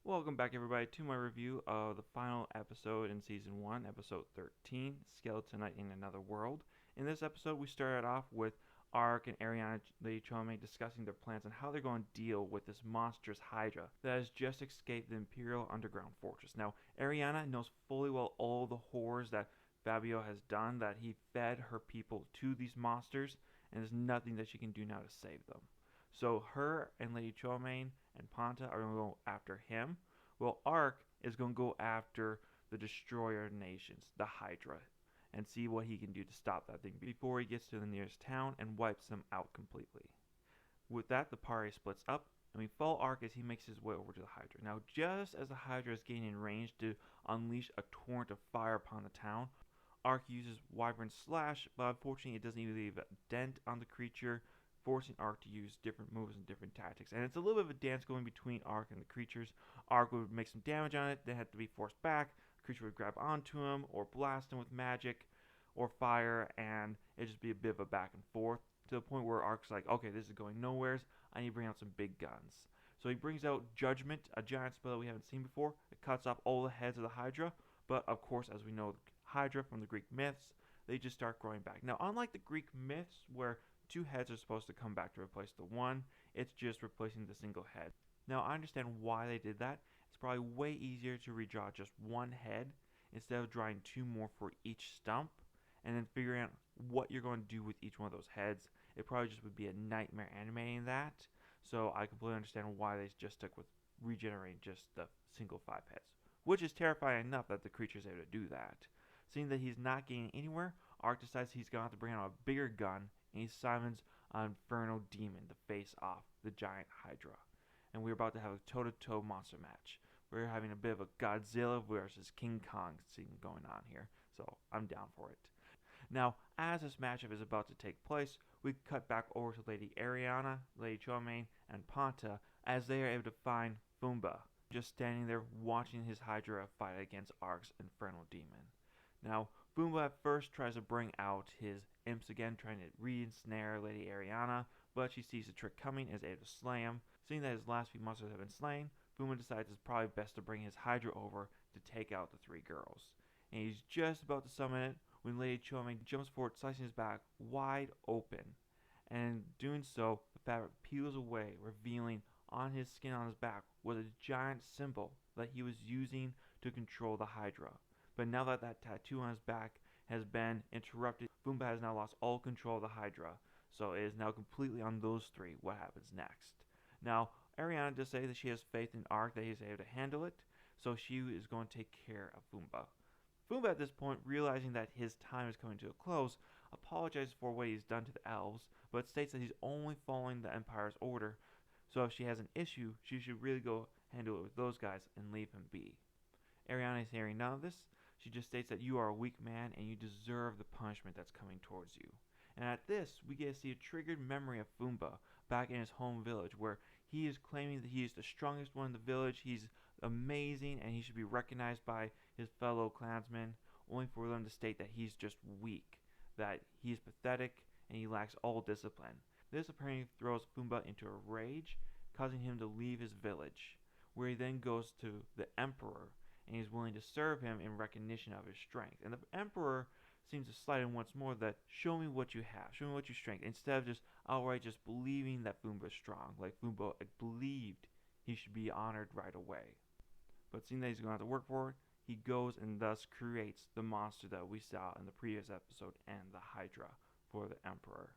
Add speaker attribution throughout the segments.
Speaker 1: Welcome back, everybody, to my review of the final episode in Season 1, Episode 13, Skeleton Knight in Another World. In this episode, we started off with Ark and Ariana Lady Chome discussing their plans on how they're going to deal with this monstrous Hydra that has just escaped the Imperial Underground Fortress. Now, Ariana knows fully well all the horrors that Fabio has done, that he fed her people to these monsters, and there's nothing that she can do now to save them. So her and Lady Chome and Ponta are going to go after him. Well, Ark is going to go after the Destroyer Nations, the Hydra, and see what he can do to stop that thing before he gets to the nearest town and wipes them out completely. With that, the party splits up, and we follow Ark as he makes his way over to the Hydra. Now, just as the Hydra is getting in range to unleash a torrent of fire upon the town, Ark uses Wyvern Slash, but unfortunately it doesn't even leave a dent on the creature, forcing Ark to use different moves and different tactics. And it's a little bit of a dance going between Ark and the creatures. Ark would make some damage on it, then had to be forced back. The creature would grab onto him or blast him with magic or fire, and it'd just be a bit of a back and forth to the point where Ark's like, okay, this is going nowheres. I need to bring out some big guns. So he brings out Judgment, a giant spell that we haven't seen before. It cuts off all the heads of the Hydra, but of course, as we know, Hydra from the Greek myths, they just start growing back. Now, unlike the Greek myths, where two heads are supposed to come back to replace the one, it's just replacing the single head. Now, I understand why they did that. It's probably way easier to redraw just one head instead of drawing two more for each stump and then figuring out what you're going to do with each one of those heads. It probably just would be a nightmare animating that. So I completely understand why they just stuck with regenerating just the single five heads, which is terrifying enough that the creature's able to do that. Seeing that he's not getting anywhere, Ark decides he's going to have to bring out a bigger gun, and he summons an Inferno Demon to face off the giant Hydra. And we're about to have a toe-to-toe monster match. We're having a bit of a Godzilla versus King Kong scene going on here, so I'm down for it. Now, as this matchup is about to take place, we cut back over to Lady Ariana, Lady Chome, and Ponta as they are able to find Fumba, just standing there watching his Hydra fight against Ark's Inferno Demon. Now, Fumba at first tries to bring out his imps again, trying to re-ensnare Lady Ariana, but she sees the trick coming and is able to slay him. Seeing that his last few monsters have been slain, Fumba decides it's probably best to bring his Hydra over to take out the three girls. And he's just about to summon it when Lady Chome jumps forward, slicing his back wide open. And in doing so, the fabric peels away, revealing on his skin on his back was a giant symbol that he was using to control the Hydra. But now that that tattoo on his back has been interrupted, Fumba has now lost all control of the Hydra. So it is now completely on those three what happens next. Now, Ariana does say that she has faith in Ark that he's able to handle it, so she is going to take care of Fumba. Fumba at this point, realizing that his time is coming to a close, apologizes for what he's done to the elves, but states that he's only following the Empire's order, so if she has an issue, she should really go handle it with those guys and leave him be. Ariana is hearing none of this. She just states that you are a weak man and you deserve the punishment that's coming towards you. And at this, we get to see a triggered memory of Fumba back in his home village, where he is claiming that he is the strongest one in the village, he's amazing, and he should be recognized by his fellow clansmen, only for them to state that he's just weak, that he is pathetic, and he lacks all discipline. This apparently throws Fumba into a rage, causing him to leave his village, where he then goes to the Emperor, and he's willing to serve him in recognition of his strength. And the Emperor seems to slide in once more that show me what you have, show me what your strength, instead of just outright just believing that Fumba is strong, like Fumba believed he should be honored right away. But seeing that he's going to have to work for it, he goes and thus creates the monster that we saw in the previous episode and the Hydra for the Emperor.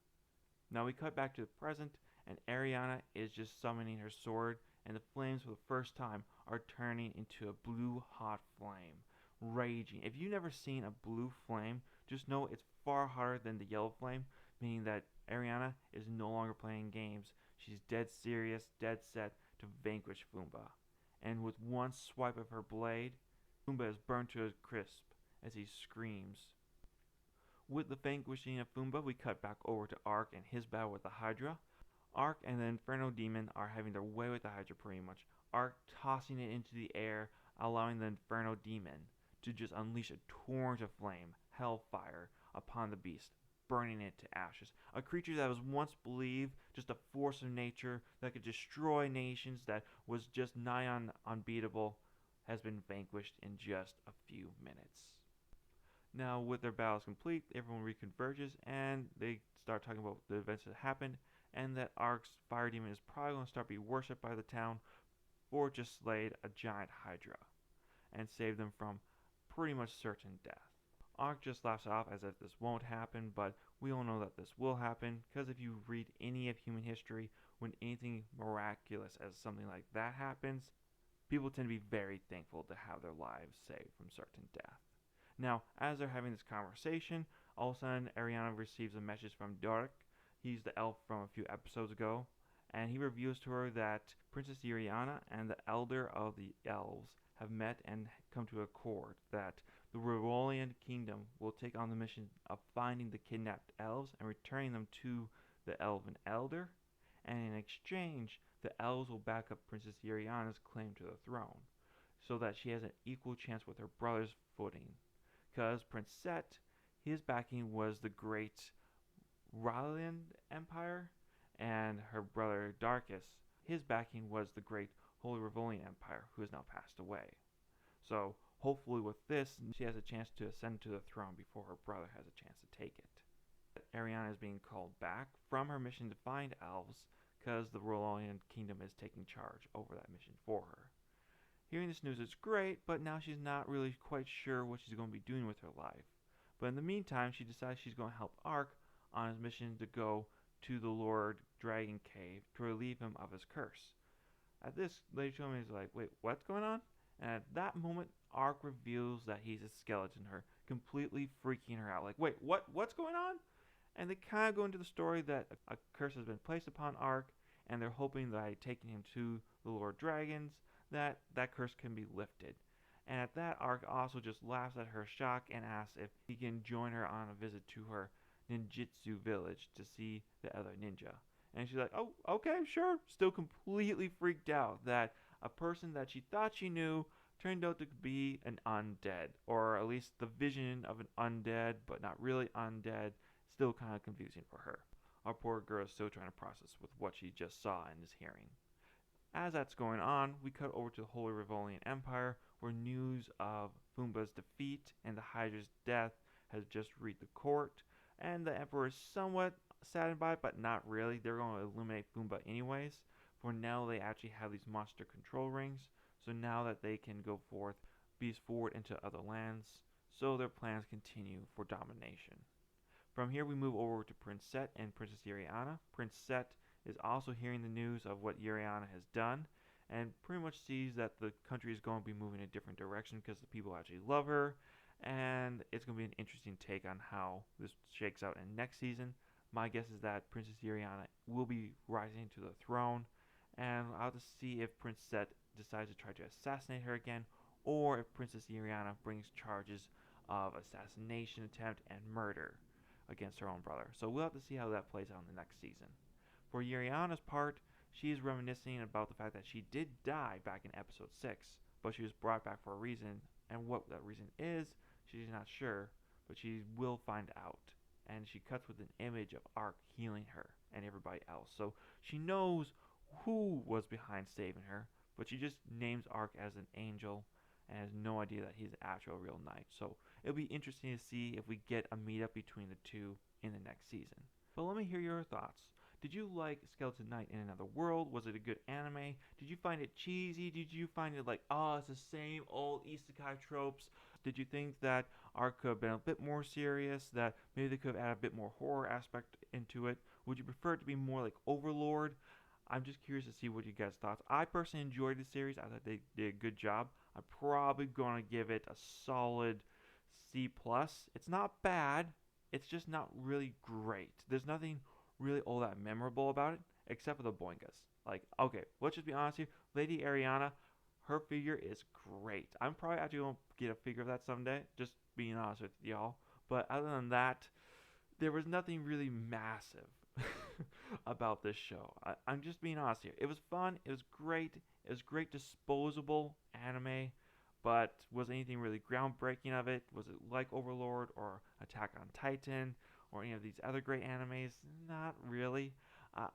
Speaker 1: Now we cut back to the present, and Ariana is just summoning her sword, and the flames for the first time are turning into a blue hot flame, raging. If you've never seen a blue flame, just know it's far hotter than the yellow flame, meaning that Ariana is no longer playing games. She's dead serious, dead set to vanquish Fumba. And with one swipe of her blade, Fumba is burned to a crisp as he screams. With the vanquishing of Fumba, we cut back over to Ark and his battle with the Hydra. Ark and the Inferno Demon are having their way with the Hydra pretty much. Ark tossing it into the air, allowing the Inferno Demon to just unleash a torrent of flame, hellfire, upon the beast, burning it to ashes. A creature that was once believed just a force of nature that could destroy nations, that was just nigh on unbeatable, has been vanquished in just a few minutes. Now, with their battles complete, everyone reconverges and they start talking about the events that happened, and that Ark's fire demon is probably going to start being worshipped by the town or just slayed a giant hydra and save them from pretty much certain death. Ark just laughs it off as if this won't happen, but we all know that this will happen, because if you read any of human history, when anything miraculous as something like that happens, people tend to be very thankful to have their lives saved from certain death. Now, as they're having this conversation, all of a sudden Ariana receives a message from Dark. He's the elf from a few episodes ago, and he reveals to her that Princess Iriana and the Elder of the Elves have met and come to accord that the Rivolian Kingdom will take on the mission of finding the kidnapped elves and returning them to the Elven Elder, and in exchange, the elves will back up Princess Iriana's claim to the throne, so that she has an equal chance with her brother's footing. Because Prince Set, his backing was the great Rylend Empire, and her brother Darkus, his backing was the great Holy Rivolian Empire, who has now passed away. So hopefully with this, she has a chance to ascend to the throne before her brother has a chance to take it. Ariana is being called back from her mission to find elves, because the Rivolian Kingdom is taking charge over that mission for her. Hearing this news is great, but now she's not really quite sure what she's going to be doing with her life. But in the meantime, she decides she's going to help Ark on his mission to go to the Lord Dragon Cave to relieve him of his curse. At this, Lady Tremaine is like, wait, what's going on? And at that moment, Ark reveals that he's a skeleton, her completely freaking her out. Like, wait, what's going on? And they kind of go into the story that a curse has been placed upon Ark, and they're hoping that by taking him to the Lord Dragons, that curse can be lifted. And at that, Ark also just laughs at her shock and asks if he can join her on a visit to her ninjutsu village to see the other ninja. And she's like, oh, okay, sure. Still completely freaked out that a person that she thought she knew turned out to be an undead, or at least the vision of an undead, but not really undead. Still kind of confusing for her. Our poor girl is still trying to process with what she just saw and is hearing. As that's going on, we cut over to the Holy Rivolian Empire, where news of Fumba's defeat and the Hydra's death has just reached the court, and the Emperor is somewhat saddened by it, but not really. They're going to eliminate Fumba anyways. For now, they actually have these monster control rings, so now that they can go forth, beast forward into other lands, so their plans continue for domination. From here, we move over to Prince Set and Princess Iriana. Prince Set is also hearing the news of what Iriana has done, and pretty much sees that the country is going to be moving in a different direction because the people actually love her, and it's going to be an interesting take on how this shakes out in next season. My guess is that Princess Iriana will be rising to the throne, and I'll have to see if Prince Set decides to try to assassinate her again, or if Princess Iriana brings charges of assassination attempt and murder against her own brother. So we'll have to see how that plays out in the next season. For Iriana's part, she is reminiscing about the fact that she did die back in episode 6, but she was brought back for a reason, and what that reason is, she's not sure, but she will find out. And she cuts with an image of Ark healing her and everybody else. So she knows who was behind saving her, but she just names Ark as an angel and has no idea that he's an actual real knight. So it'll be interesting to see if we get a meetup between the two in the next season. But let me hear your thoughts. Did you like Skeleton Knight in Another World? Was it a good anime? Did you find it cheesy? Did you find it like, oh, it's the same old isekai tropes? Did you think that Ark could have been a bit more serious? That maybe they could have added a bit more horror aspect into it? Would you prefer it to be more like Overlord? I'm just curious to see what you guys thought. I personally enjoyed the series. I thought they did a good job. I'm probably going to give it a solid C+. It's not bad. It's just not really great. There's nothing really all that memorable about it, except for the boingas. Like, okay, let's just be honest here. Lady Ariana, her figure is great. I'm probably actually going to get a figure of that someday, just being honest with y'all. But other than that, there was nothing really massive about this show. I'm just being honest here. It was fun. It was great. It was great disposable anime. But was anything really groundbreaking of it? Was it like Overlord or Attack on Titan? or any of these other great animes. Not really.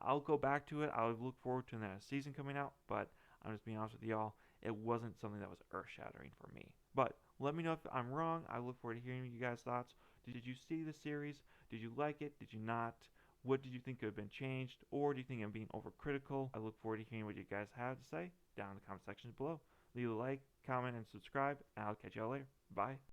Speaker 1: I'll go back to it. I'll look forward to the next season coming out, but I'm just being honest with y'all. It wasn't something that was earth shattering for me. But let me know if I'm wrong. I look forward to hearing you guys' thoughts. Did you see the series? Did you like it? Did you not? What did you think could have been changed? Or do you think I'm being overcritical? I look forward to hearing what you guys have to say down in the comment sections below. Leave a like, comment, and subscribe, and I'll catch y'all later. Bye.